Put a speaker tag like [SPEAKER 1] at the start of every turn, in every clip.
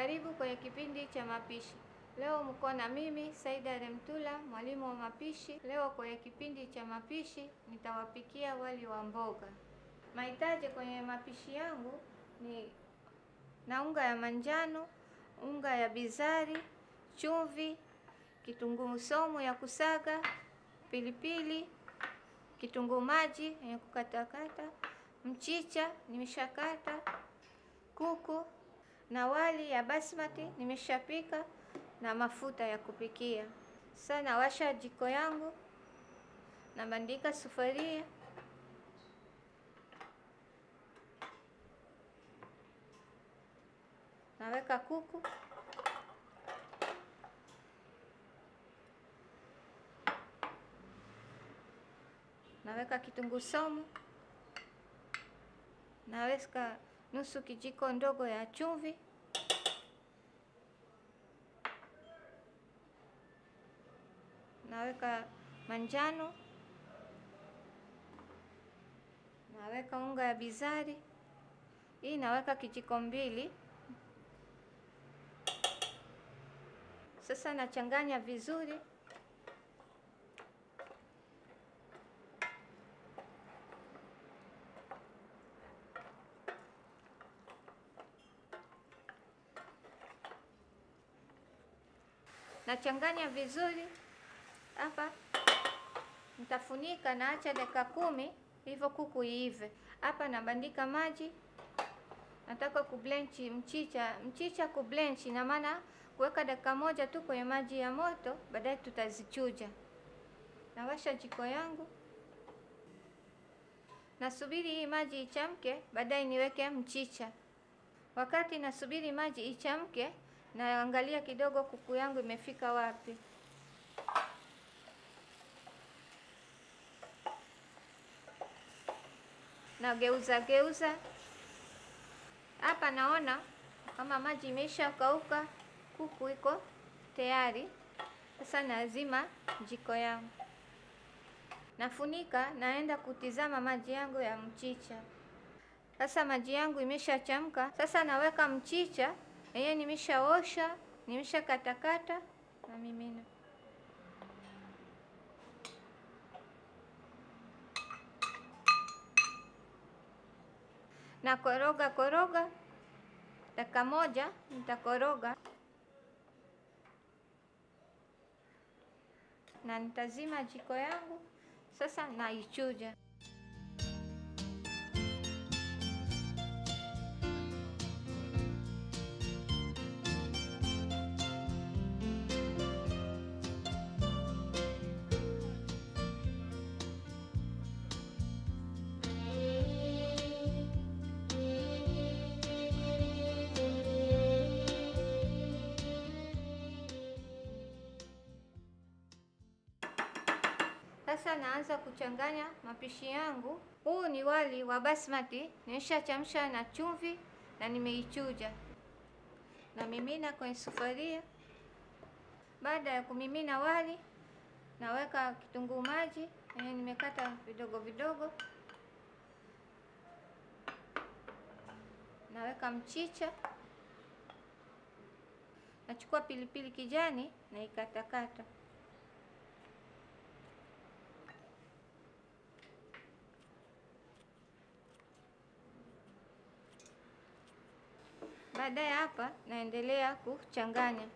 [SPEAKER 1] Karibu kwenye kipindi cha mapishi. Leo mko na mimi Saida Remtula, mwalimu wa mapishi. Leo kwenye kipindi cha mapishi nitawapikia wali wa mboga. Mahitaji kwenye mapishi yangu ni na unga ya manjano, unga ya bizari, chumvi, kitunguu saumu ya kusaga, pilipili, kitunguu maji ya kukatakata, mchicha nimeshakata, kuku na wali ya basmati nimeshapika na mafuta ya kupikia. Sasa nawasha jiko yangu, nabandika sufuria, naweka kuku, naweka kitunguu saumu, naweka nusu kijiko ndogo ya chumvi, naweka manjano, naweka unga ya bizari, hii naweka kijiko mbili. Sasa nachanganya vizuri. Nachanganya vizuri. Hapa nitafunika, naacha dakika 10 hivyo kuku iive. Hapa nabandika maji. Nataka kublenchi mchicha kublenchi, na maana kuweka dakika 1 tu kwenye maji ya moto, baadaye tutazichuja. Nawasha jiko yangu, nasubiri hii maji ichamke, baadaye niweke mchicha. Wakati nasubiri maji ichamke, naangalia kidogo kuku yangu imefika wapi. Na geuza. Hapa naona kama maji imesha kauka, kuku iko tayari. Sasa nazima jiko yangu, nafunika, naenda kutizama maji yangu ya mchicha. Sasa maji yangu imeshachemka. Sasa naweka mchicha yenyewe, nimeshaosha, nimeshakatakata, na mimina. Na koroga dakika 1 nitakoroga, na nitazima jiko yangu. Sasa naichuja. Sasa naanza kuchanganya mapishi yangu. Huu ni wali wa basmati, nimeshachemsha na chumvi na nimeichuja. Na mimina kwenye sufuria. Baada ya kumimina wali, naweka kitunguu maji yenye nimekata vidogo vidogo. Naweka mchicha. Nachukua pilipili kijani na ikatakata. Baada ya hapa naendelea kuchanganya.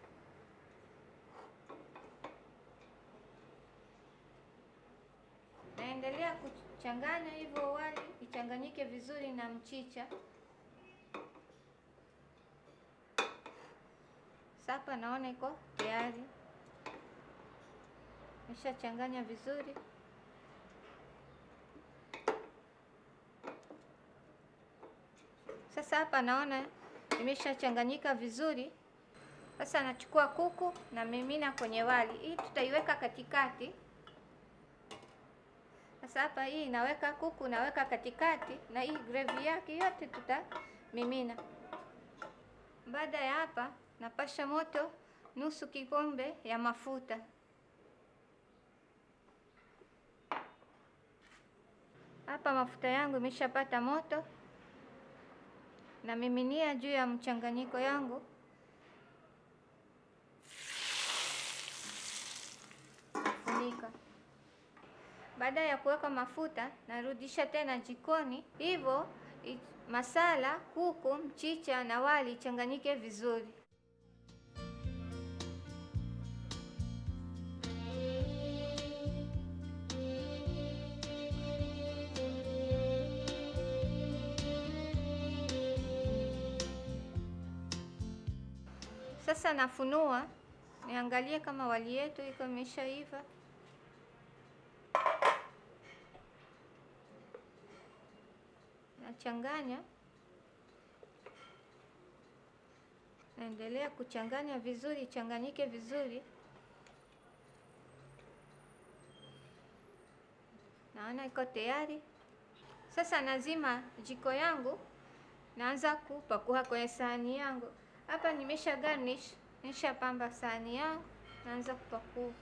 [SPEAKER 1] Naendelea kuchanganya hivyo wali ichanganyike vizuri na mchicha. Sasa naona iko tayari. Nimeshachanganya vizuri. Sasa hapa naona imeshachanganyika vizuri. Sasa nachukua kuku na mimina kwenye wali. Hii tutaiweka katikati. Sasa hapa hii naweka kuku, naweka katikati, na hii gravy yake yote tutamimina. Baada ya hapa napasha moto nusu kikombe ya mafuta. Hapa mafuta yangu imeshapata moto. Namiminia juu ya mchanganyiko yangu kuchanganyika. Baada ya kuweka mafuta, narudisha tena jikoni. Hivyo masala, kuku, mchicha na wali changanyike vizuri. Sasa nafunua, niangalie kama wali yetu iko imeshaiva. Nachanganya. Naendelea kuchanganya vizuri, ichanganyike vizuri. Naona iko tayari. Sasa nazima jiko yangu, naanza kupakua kwenye sahani yangu. Hapa nimesha garnish, nimeshapamba sahani yangu, naanza kupakua.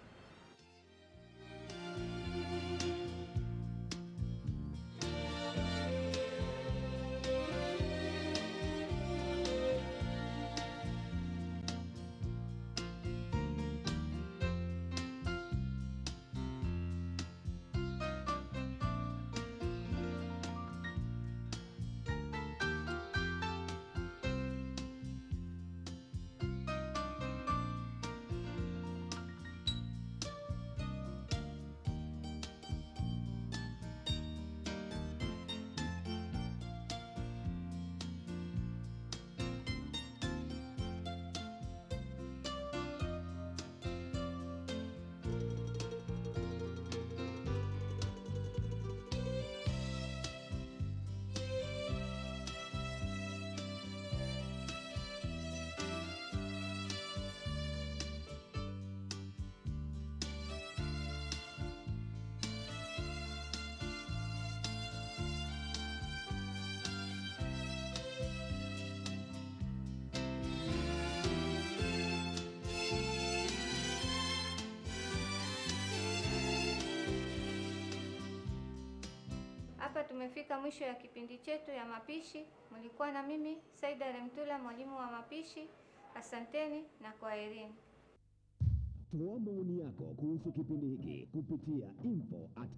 [SPEAKER 1] Hapa tumefika mwisho ya kipindi chetu ya mapishi. Mlikuwa na mimi Saida Remtula, mwalimu wa mapishi. Asanteni na kwaherini.
[SPEAKER 2] Toa maoni yako kuhusu kipindi hiki kupitia info@itv.co.tz.